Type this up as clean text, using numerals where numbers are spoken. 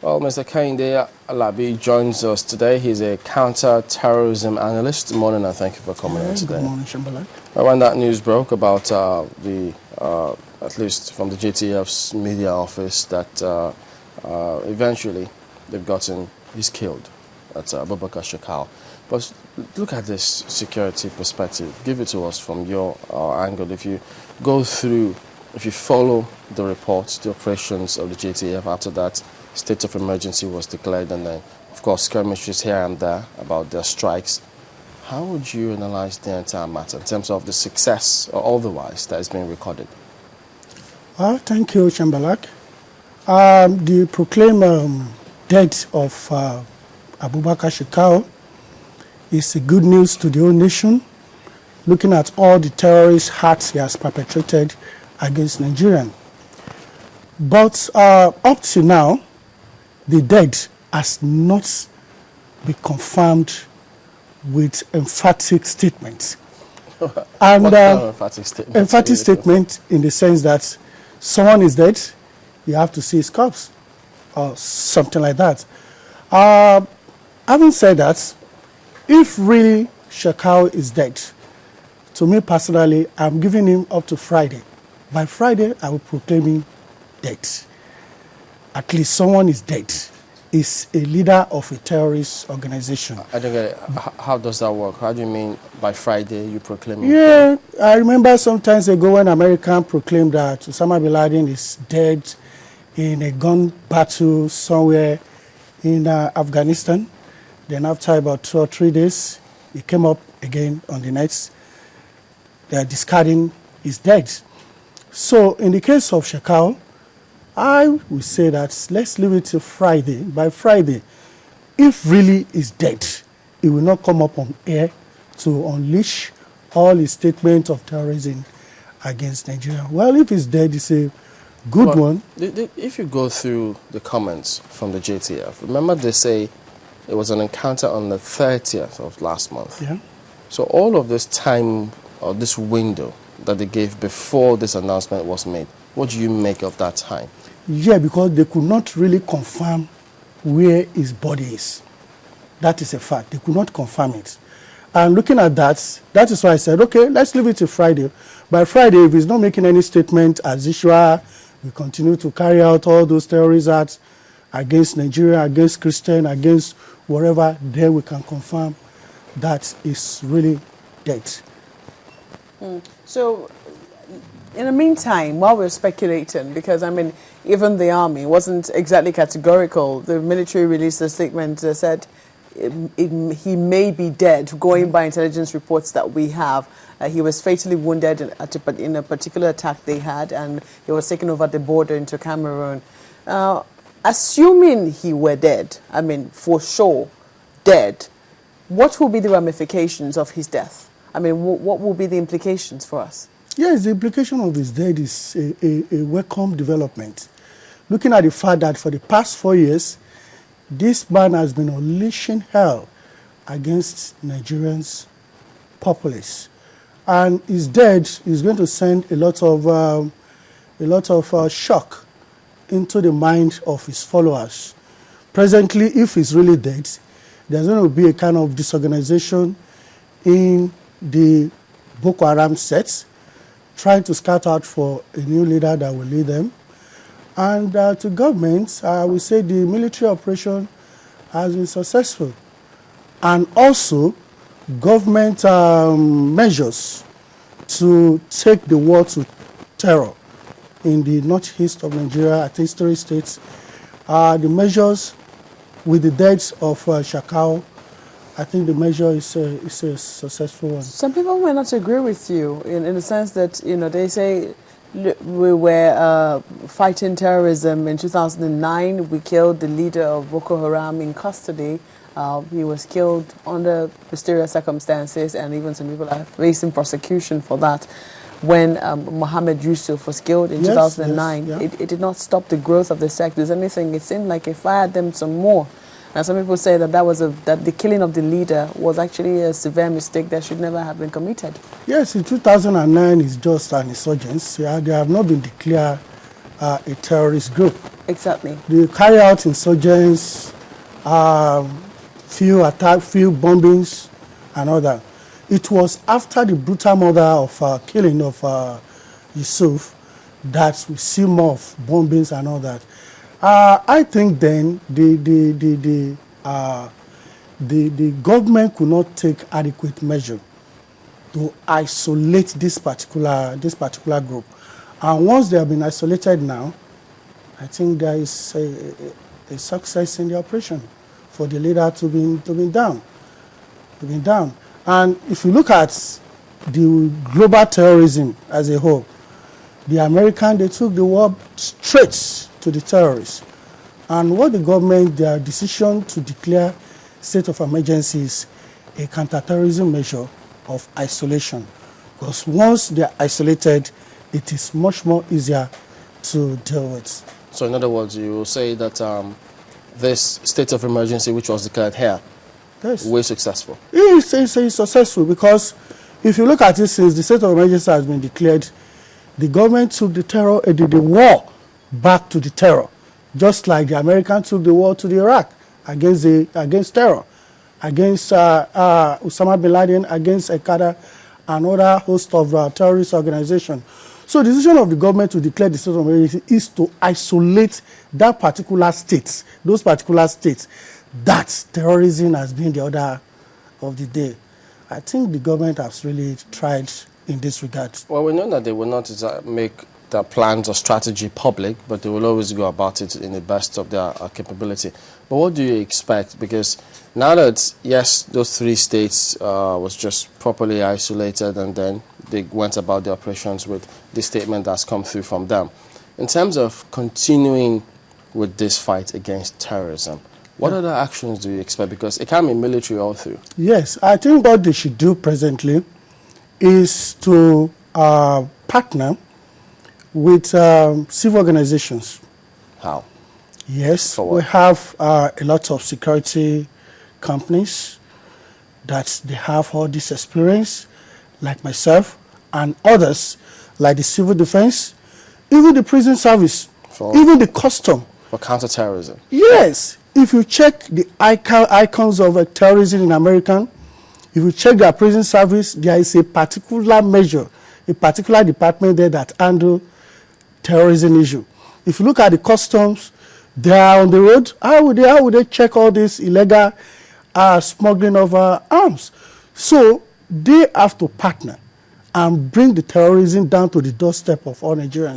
Well, Mr. Kehinde Alabi joins us today. He's a counter-terrorism analyst. Good morning, and thank you for coming on today. Good morning, Shambhala. When that news broke about at least from the JTF's media office, that eventually he's killed. That's Abubakar Shekau. But look at this security perspective. Give it to us from your angle. If you go through, if you follow the reports, the operations of the JTF after that state of emergency was declared, and then, of course, skirmishes here and there about their strikes, how would you analyze the entire matter in terms of the success or otherwise that is being recorded? Well, thank you, Chambalak. The proclaimed death of Abubakar Shekau is a good news to the whole nation, looking at all the terrorist acts he has perpetrated against Nigeria. But up to now, the death has not been confirmed with emphatic statements. And what kind of emphatic statement? Emphatic statement in the sense that someone is dead, you have to see his corpse, or something like that. Having said that, if really Shekau is dead, to me personally, I'm giving him up to Friday. By Friday, I will proclaim him dead. At least someone is dead. Is a leader of a terrorist organization. I don't get it. How does that work? How do you mean by Friday you proclaim him dead? Yeah, I remember some times ago when American proclaimed that Osama bin Laden is dead in a gun battle somewhere in Afghanistan. Then after about 2 or 3 days, he came up again on the next. They are discarding his dead. So in the case of Shekau, I will say that let's leave it till Friday. By Friday, if really he's dead, he will not come up on air to unleash all his statements of terrorism against Nigeria. Well, if he's dead, it's a good one. If you go through the comments from the JTF, remember they say it was an encounter on the 30th of last month. Yeah. So all of this time, or this window that they gave before this announcement was made, what do you make of that time? Yeah, because they could not really confirm where his body is. That is a fact. They could not confirm it. And looking at that, that is why I said, okay, let's leave it till Friday. By Friday, if he's not making any statement, as usual, we continue to carry out all those terrorist acts against Nigeria, against Christian, against wherever, then we can confirm that is really dead. So, in the meantime, while we're speculating, because I mean, even the army wasn't exactly categorical. The military released a statement that said he may be dead, going by intelligence reports that we have. He was fatally wounded in a particular attack they had, and he was taken over the border into Cameroon. Assuming he were dead, I mean, for sure, dead, what will be the ramifications of his death? I mean, what will be the implications for us? Yes, the implication of his death is a welcome development. Looking at the fact that for the past 4 years, this man has been unleashing hell against Nigerians' populace. And his death is going to send a lot of shock into the mind of his followers. Presently, if he's really dead, there's going to be a kind of disorganization in the Boko Haram sets, trying to scout out for a new leader that will lead them. And to governments, I would say the military operation has been successful. And also, government measures to take the war to terror in the northeast of Nigeria, at least 3 states. The measures with the deaths of Shekau, I think the measure is a successful one. Some people may not agree with you in the sense that, you know, they say we were fighting terrorism in 2009. We killed the leader of Boko Haram in custody. He was killed under mysterious circumstances, and even some people are facing prosecution for that. When Mohammed Yusuf was killed in 2009, yes, yeah. it did not stop the growth of the sect. If anything, it seemed like it fired them some more. And some people say that that the killing of the leader was actually a severe mistake that should never have been committed. Yes, in 2009 it's just an insurgence. Yeah, they have not been declared a terrorist group. Exactly. They carry out insurgents, few attacks, few bombings, and all that. It was after the brutal murder of killing of Yusuf that we see more of bombings and all that. I think then the government could not take adequate measure to isolate this particular group. And once they have been isolated now, I think there is a success in the operation for the leader to be down. And if you look at the global terrorism as a whole, the Americans, they took the war straight to the terrorists. And what the government, their decision to declare state of emergency is a counterterrorism measure of isolation. Because once they are isolated, it is much more easier to deal with. So in other words, you will say that this state of emergency which was declared here, yes, was successful? It's successful because if you look at it, since the state of emergency has been declared, the government took the war back to the terror, just like the Americans took the war to the Iraq against terror, against Osama bin Laden, against Al-Qaeda, and other host of terrorist organizations. So the decision of the government to declare the state of emergency is to isolate that particular states, those particular states, that terrorism has been the order of the day. I think the government has really tried in this regard. Well, we know that they will not make their plans or strategy public, but they will always go about it in the best of their capability. But what do you expect? Because now that, yes, those 3 states was just properly isolated and then they went about their operations with the statement that's come through from them. In terms of continuing with this fight against terrorism, what other actions do you expect? Because it can't be military all through. Yes, I think what they should do presently is to partner with civil organizations. How? Yes, we have a lot of security companies that they have all this experience, like myself and others, like the civil defense, even the prison service, even the custom. For counterterrorism? Yes. If you check the icons of terrorism in America, if you check their prison service, there is a particular measure, a particular department there that handle terrorism issue. If you look at the customs, they are on the road. How would they check all this illegal smuggling of arms? So they have to partner and bring the terrorism down to the doorstep of all Nigerians.